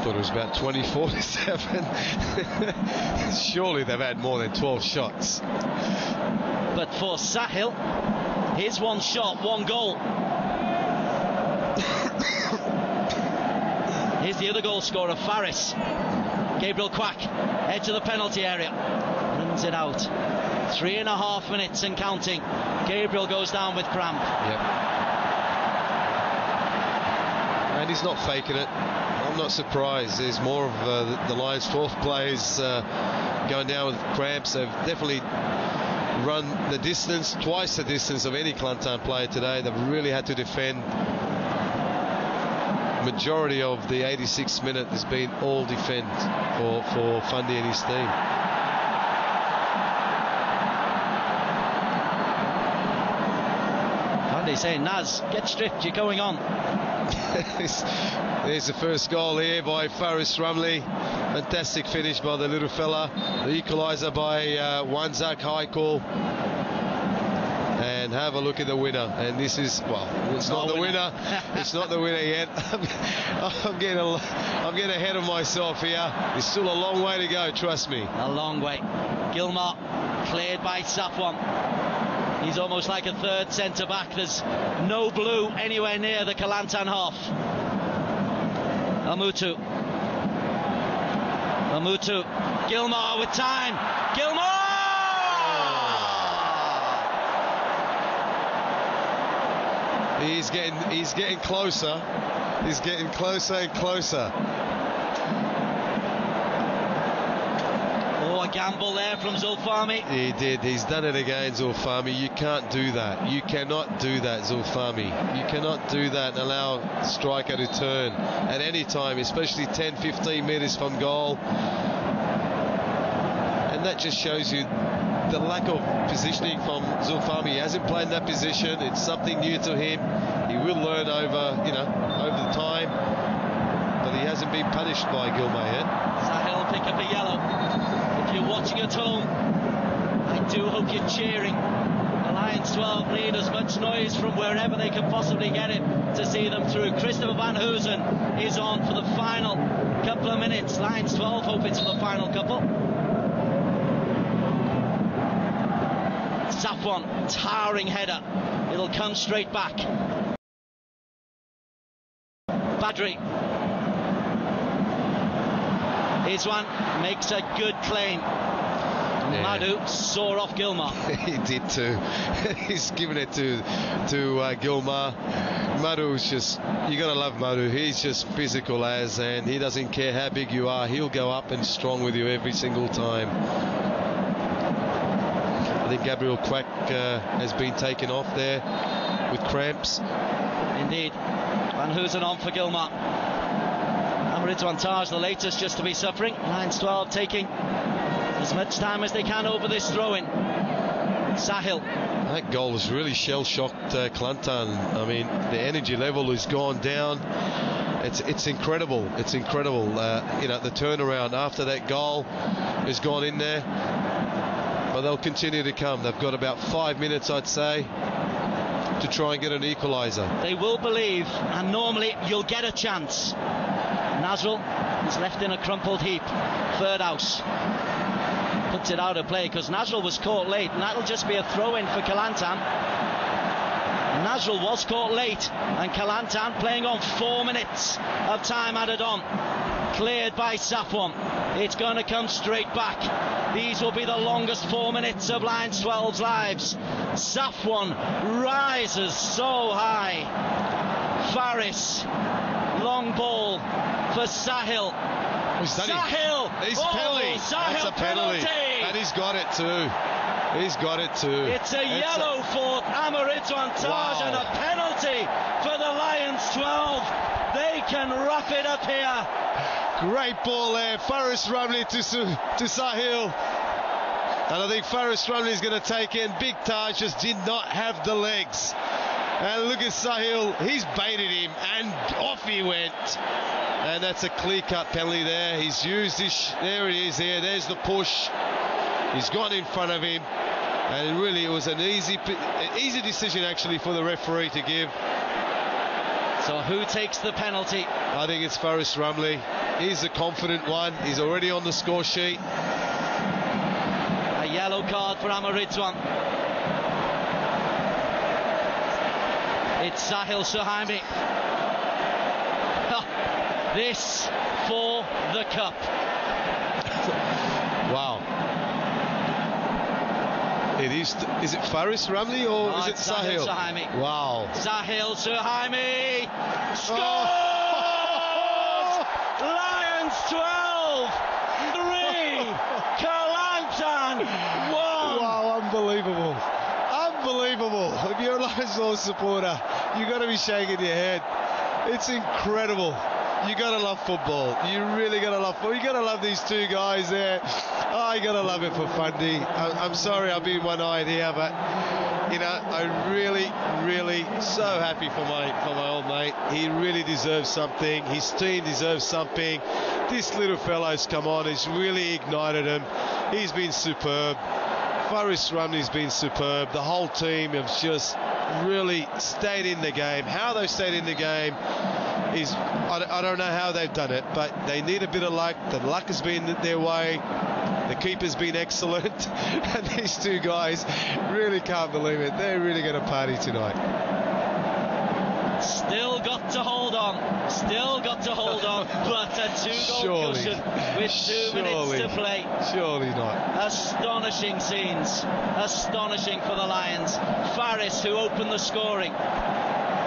thought it was about 24-7. Surely they've had more than 12 shots. But for Sahil, his one shot, one goal. Here's the other goal scorer, Faris. Gabriel Quack, edge of the penalty area. Runs it out. 3.5 minutes and counting. Gabriel goes down with cramp. Yep. And he's not faking it. I'm not surprised. There's more of the Lions' fourth players going down with cramps. They've definitely run the distance, twice the distance of any Kelantan player today. They've really had to defend. Majority of the 86th minute has been all defend for Fundy and his team. Fundy saying, Naz, get stripped, you're going on. There's the first goal here by Faris Ramli. Fantastic finish by the little fella. The equaliser by Wanzak Haikal. And have a look at the winner. And this is, well, it's not the winner. It's not the winner yet. I'm getting ahead of myself here. There's still a long way to go, trust me. A long way. Gilmar cleared by Safwan. He's almost like a third centre-back. There's no blue anywhere near the Kelantan half. Amutu. Gilmar with time. Gilmar! He's getting closer. He's getting closer and closer. Oh, a gamble there from Zulfami. He did. He's done it again, Zulfami. You can't do that. You cannot do that, Zulfami. You cannot do that and allow a striker to turn at any time, especially 10-15 metres from goal. And that just shows you the lack of positioning from Zulfami. He hasn't played in that position. It's something new to him. He will learn over the time, but he hasn't been punished by Gilmar yet. Sahil pick up a yellow. If you're watching at home, I do hope you're cheering. The Lions 12 need as much noise from wherever they can possibly get it to see them through. Christopher Van Hoosen is on for the final couple of minutes. Lions 12 hope it's for the final couple. Safwan, towering header. It'll come straight back. Badri. Here's one, makes a good claim. Yeah. Madhu saw off Gilmar. He did too. He's given it to Gilmar. Madhu's just, you gotta love Madhu. He's just physical as, and he doesn't care how big you are. He'll go up and strong with you every single time. I think Gabriel Quack has been taken off there with cramps. Indeed. Van Hoosen on for Gilmar. Ridwan Taj, the latest just to be suffering. Lions 12 taking as much time as they can over this throw-in. Sahil. That goal has really shell-shocked Kelantan. I mean, the energy level has gone down. It's incredible. It's incredible. The turnaround after that goal has gone in there. But they'll continue to come. They've got about 5 minutes, I'd say, to try and get an equaliser. They will believe, and normally you'll get a chance. Nazrul is left in a crumpled heap. Third house puts it out of play because Nazrul was caught late, and that'll just be a throw-in for Kelantan. Nazrul was caught late, and Kelantan playing on 4 minutes of time added on. Cleared by Safwan. It's going to come straight back. These will be the longest 4 minutes of Lions 12's lives. Safwan rises so high. Faris, long ball for Sahil. Sahil! He's penalty. Sahil, that's a penalty. And he's got it too. He's got it too. It's a yellow for Ridwan Taj, and a penalty for the Lions 12. They can rough it up here. Great ball there. Faris Ramli to Sahil. And I think Faris Ramli is going to take in. Big Taj just did not have the legs. And look at Sahil. He's baited him and off he went. And that's a clear-cut penalty there. He's used this. There it is there. There's the push. He's gone in front of him. And really it was an easy decision actually for the referee to give. So So who takes the penalty? I think it's Faris Ramli. He's the confident one. He's already on the score sheet. A yellow card for Amaridwan. It's Sahil Suhaimi. This for the cup. Wow. It is. Is it Faris Ramli or is it Sahil? Suhaimi. Wow. Sahil Suhaimi scores! Lions 12, 3, Kelantan 1. Wow, unbelievable. Unbelievable. If you're a Lionsxii supporter, you've got to be shaking your head. It's incredible. You got to love football. You really got to love football. You got to love these two guys there. Oh, you got to love it for Fundy. I'm sorry I've been one-eyed here, but you know, I'm really so happy for my old mate. He really deserves something. His team deserves something. This little fellow's come on. He's really ignited him. He's been superb. Faris Ramli's been superb. The whole team have just really stayed in the game. How they've stayed in the game is, I don't know how they've done it, but they need a bit of luck. The luck has been their way. The keeper's been excellent. And these two guys really can't believe it. They're really going to party tonight. Still got to hold on. But a two-goal cushion with 2 minutes to play. Surely not. Astonishing scenes. Astonishing for the Lions. Faris, who opened the scoring.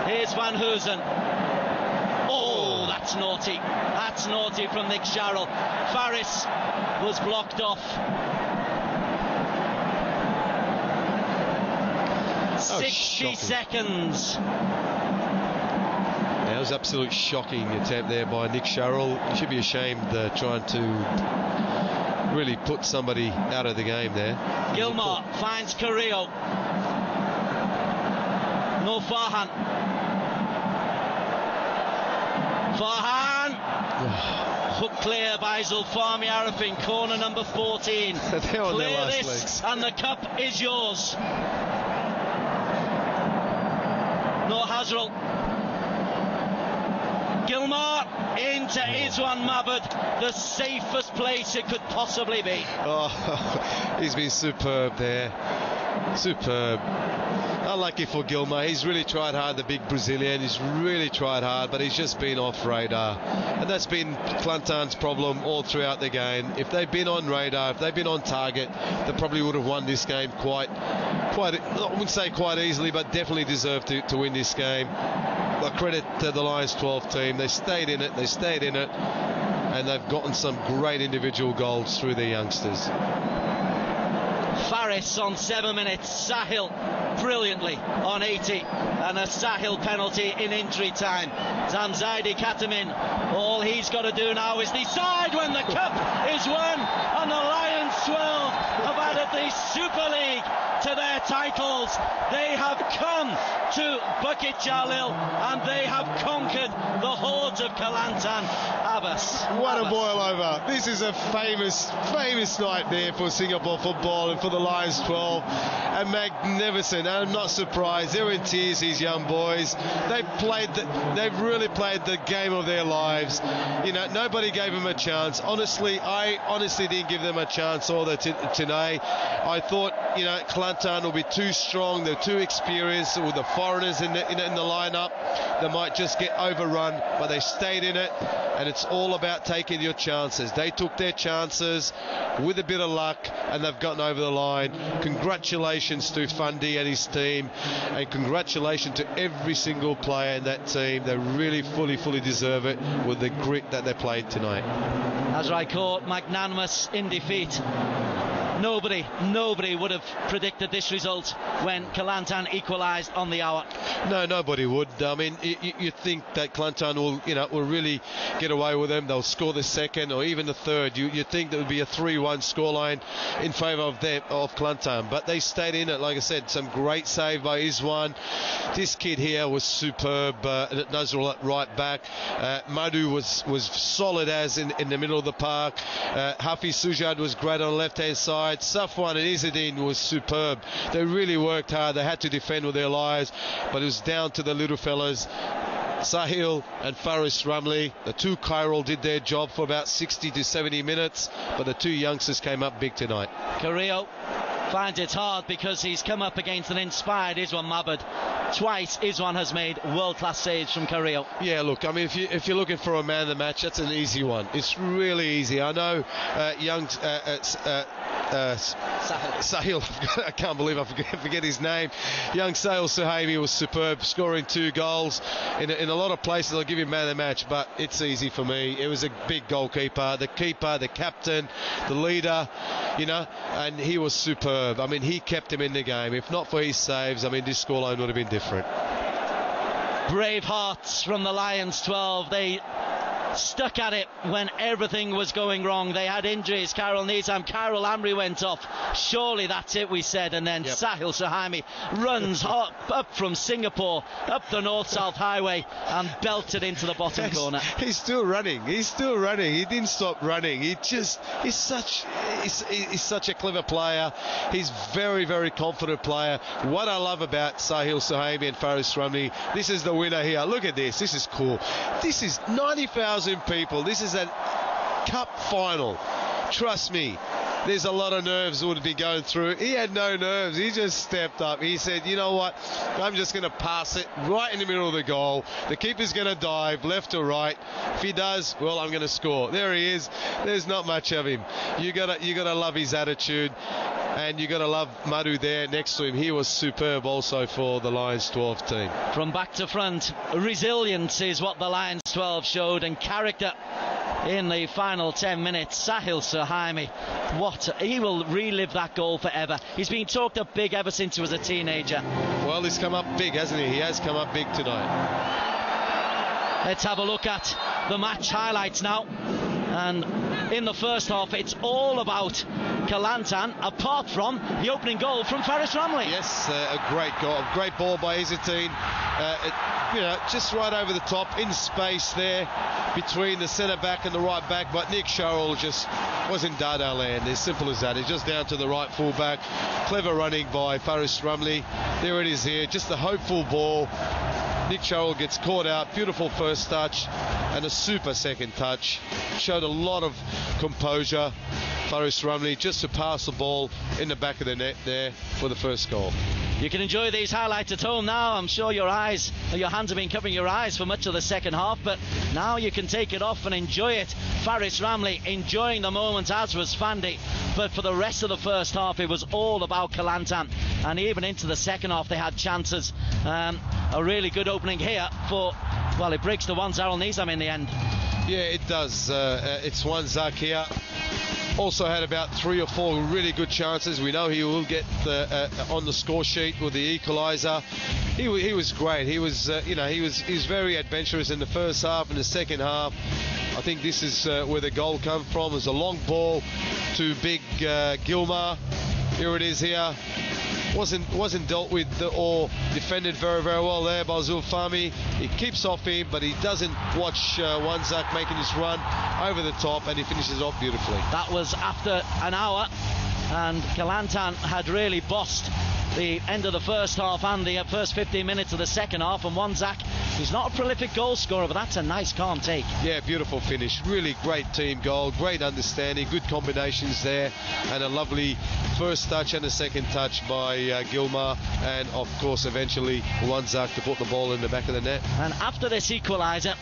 Here's Van Hoosen. Oh, that's naughty. That's naughty from Nick Sharrell. Faris was blocked off. 60 shocking. Seconds. That was absolute shocking attempt there by Nick Sharrell. He should be ashamed trying to really put somebody out of the game there. Gilmore finds Carrillo. No Farhan. Hook clear by Zulfami Arifin, corner number 14. Clear this legs. And the cup is yours. No Hazrel. Gilmore into Izwan Mabud, the safest place it could possibly be. Oh, he's been superb there. Superb. Unlucky for Gilmore. He's really tried hard, the big Brazilian. He's really tried hard, but he's just been off radar. And that's been Kelantan's problem all throughout the game. If they'd been on radar, if they'd been on target, they probably would have won this game quite, I wouldn't say quite easily, but definitely deserved to win this game. I credit to the Lions 12 team. They stayed in it, and they've gotten some great individual goals through their youngsters. Faris on 7 minutes, Sahil brilliantly on 80, and a Sahil penalty in injury time. Zamzaidi Katamin, all he's got to do now is decide when the cup is won, and the Lions 12 have added the Super League to their titles. They have come to Bukit Jalil and they have conquered the hordes of Kelantan. Abbas. What a boil over. This is a famous night there for Singapore football and for the Lions 12. And magnificent. And I'm not surprised. They're in tears, these young boys. They've really played the game of their lives. You know, nobody gave them a chance. I honestly didn't give them a chance all today. I thought, you know, Kelantan will be too strong. They're too experienced with the foreigners in the lineup. They might just get overrun, but they stayed in it. And it's all about taking your chances. They took their chances with a bit of luck, and they've gotten over the line. Congratulations to Fundy and his team, and congratulations to every single player in that team. They really fully deserve it with the grit that they played tonight. As I caught, magnanimous in defeat. Nobody would have predicted this result when Kelantan equalised on the hour. No, nobody would. I mean, you think that Kelantan will really get away with them. They'll score the second or even the third. You think there would be a 3-1 scoreline in favour of Kelantan, but they stayed in it. Like I said, some great save by Izwan. This kid here was superb. Nazrul at right back. Madu was solid as in the middle of the park. Hafiz Sujad was great on the left-hand side. Safwan and Izzadin was superb. They really worked hard. They had to defend with their lives, but it was down to the little fellas. Sahil and Faris Ramli, the two Khairul, did their job for about 60 to 70 minutes, but the two youngsters came up big tonight. Carrillo finds it hard because he's come up against an inspired Iswan Mabud. Twice Iswan has made world-class saves from Carrillo. Yeah, look, I mean, if you're looking for a man of the match, that's an easy one. It's really easy. I know young Sahil, I can't believe I forget his name. Young Sahil Suhaimi was superb, scoring 2 goals. In a lot of places I'll give him man of the match, but it's easy for me. It was a big goalkeeper, the keeper, the captain, the leader, you know, and he was superb. I mean, he kept him in the game. If not for his saves, I mean, this scoreline would have been different. Brave hearts from the Lions 12. They stuck at it when everything was going wrong. They had injuries. Khairul Nizam, Khairul Amri went off. Surely that's it, we said. And then Sahil Suhaimi runs up from Singapore, up the north-south highway, and belted into the bottom corner. He's still running. He didn't stop running. He's such a clever player. He's very, very confident player. What I love about Sahil Suhaimi and Faris Ramli, this is the winner here. Look at this. This is cool. This is 90,000 people. This is a cup final. Trust me, there's a lot of nerves would be going through. He had no nerves. He just stepped up. He said, you know what, I'm just going to pass it right in the middle of the goal. The keeper's going to dive left or right. If he does, well, I'm going to score. There he is. There's not much of him. You got to love his attitude, and you got to love Madhu there next to him. He was superb also for the Lions 12 team. From back to front, resilience is what the Lions 12 showed, and character in the final 10 minutes. Sahil Suhaimi, he will relive that goal forever. He's been talked up big ever since he was a teenager. Well, he's come up big, hasn't he? He has come up big tonight. Let's have a look at the match highlights now. And in the first half, it's all about Kelantan, apart from the opening goal from Faris Ramli. Yes, a great goal, a great ball by Izzatine. Just right over the top, in space there, between the centre-back and the right-back, but Nick Sharrell just was in Dada land, as simple as that. It's just down to the right full-back. Clever running by Faris Ramli. There it is here, just a hopeful ball. Nick Sharrell gets caught out. Beautiful first touch and a super second touch. Showed a lot of composure. Faris Ramli just to pass the ball in the back of the net there for the first goal. You can enjoy these highlights at home now. I'm sure your hands have been covering your eyes for much of the second half, but now you can take it off and enjoy it. Faris Ramli enjoying the moment, as was Fandi, but for the rest of the first half it was all about Kelantan, and even into the second half they had chances. A really good opening here it breaks the 1-0 Nizam in the end. Yeah, it does. It's one Zak here. Also had about 3 or 4 really good chances. We know he will get on the score sheet with the equaliser. He was great. He was very adventurous in the first half. In the second half, I think this is where the goal come from. It was a long ball to big Gilmar. Here it is here. Wasn't dealt with or defended very, very well there by Zulfami. He keeps off him, but he doesn't watch Wanzak making his run over the top, and he finishes off beautifully. That was after an hour, and Kelantan had really bossed the end of the first half and the first 15 minutes of the second half, and Wanzak, he's not a prolific goal scorer, but that's a nice calm take. Yeah, beautiful finish. Really great team goal, great understanding, good combinations there, and a lovely first touch and a second touch by Gilmar, and of course eventually Wanzak to put the ball in the back of the net. And after this equaliser,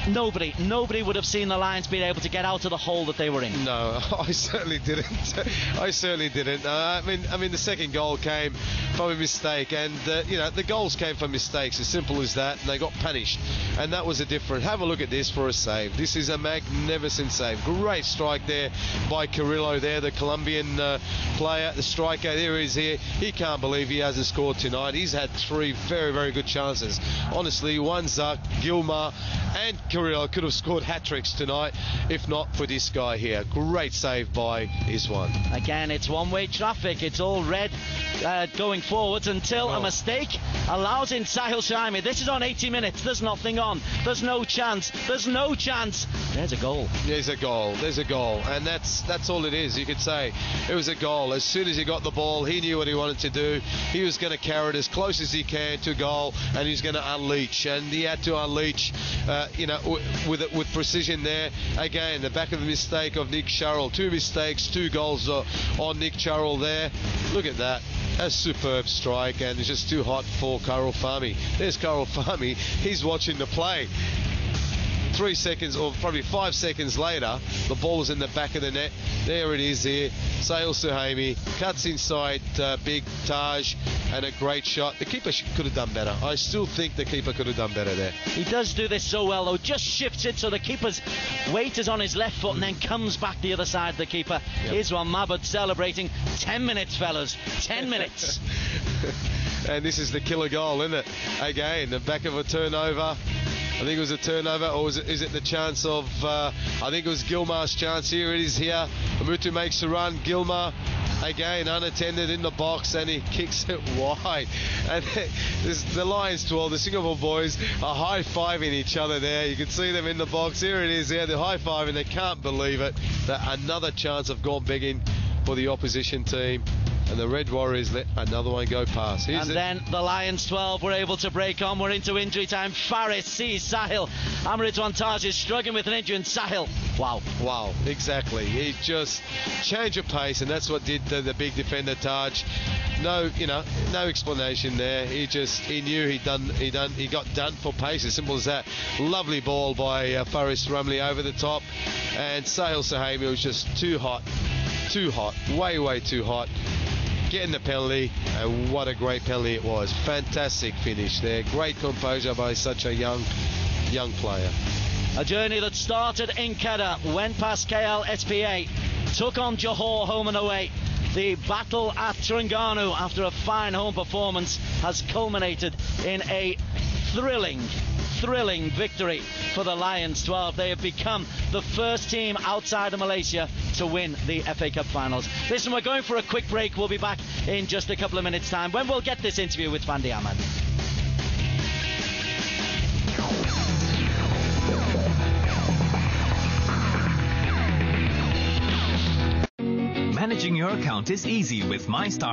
nobody would have seen the Lions being able to get out of the hole that they were in. No, I certainly didn't. I mean the second goal came from a mistake, and the goals came from mistakes, as simple as that, and they got punished, and that was a different. Have a look at this for a save. This is a magnificent save. Great strike there by Carrillo there, the Colombian player, the striker. There he is here. He can't believe he hasn't scored tonight. He's had 3 very, very good chances. Honestly, Wanzak, Gilmar and Carrillo could have scored hat-tricks tonight if not for this guy here. Great save by Iswan. Again, it's one-way traffic. It's all red going forwards until a mistake allows in Sahil Suhaimi. This is on 80 minutes. minutes. There's nothing on. There's no chance. There's no chance. There's a goal. There's a goal. There's a goal. And that's all it is. You could say it was a goal. As soon as he got the ball, he knew what he wanted to do. He was going to carry it as close as he can to goal, and he's going to unleash. And he had to unleash, with precision there. Again, the back of the mistake of Nick Sharrell. 2 mistakes, 2 goals on Nick Sharrell there. Look at that. A superb strike, and it's just too hot for Karel Fahmy. There's Karel Fahmy. He's watching the play. 3 seconds, or probably 5 seconds later, the ball was in the back of the net. There it is here. Sahil Suhaimi cuts inside Big Taj, and a great shot. The keeper could have done better. I still think the keeper could have done better there. He does do this so well, though. Just shifts it so the keeper's weight is on his left foot and then comes back the other side, the keeper. Yep. Here's one, Mabud celebrating. 10 minutes, fellas. 10 minutes. And this is the killer goal, isn't it? Again, the back of a turnover. I think it was a turnover, or is it the chance of, I think it was Gilmar's chance. Here it is here. Amutu makes a run. Gilmar, again, unattended in the box, and he kicks it wide. And the Lions 12, the Singapore boys, are high-fiving each other there. You can see them in the box. Here it is there. They're high-fiving. They can't believe it. That another chance have gone begging for the opposition team. And the Red Warriors let another one go past. Then the Lions 12 were able to break on. We're into injury time. Faris sees Sahil. Amritwan Taj is struggling with an injury, and Sahil. Wow, exactly. He just changed of pace, and that's what did the big defender Taj. No explanation there. He knew he got done for pace. As simple as that. Lovely ball by Faris Ramli over the top, and Sahil Suhaimi was just too hot, way too hot. Getting the penalty, and what a great penalty it was. Fantastic finish there. Great composure by such a young player. A journey that started in Kedah, went past KL SPA, took on Johor home and away. The battle at Terengganu after a fine home performance has culminated in a thrilling victory for the Lions 12. They have become the first team outside of Malaysia to win the FA Cup finals. Listen, we're going for a quick break. We'll be back in just a couple of minutes' time when we'll get this interview with Fandi Ahmad. Managing your account is easy with MyStar.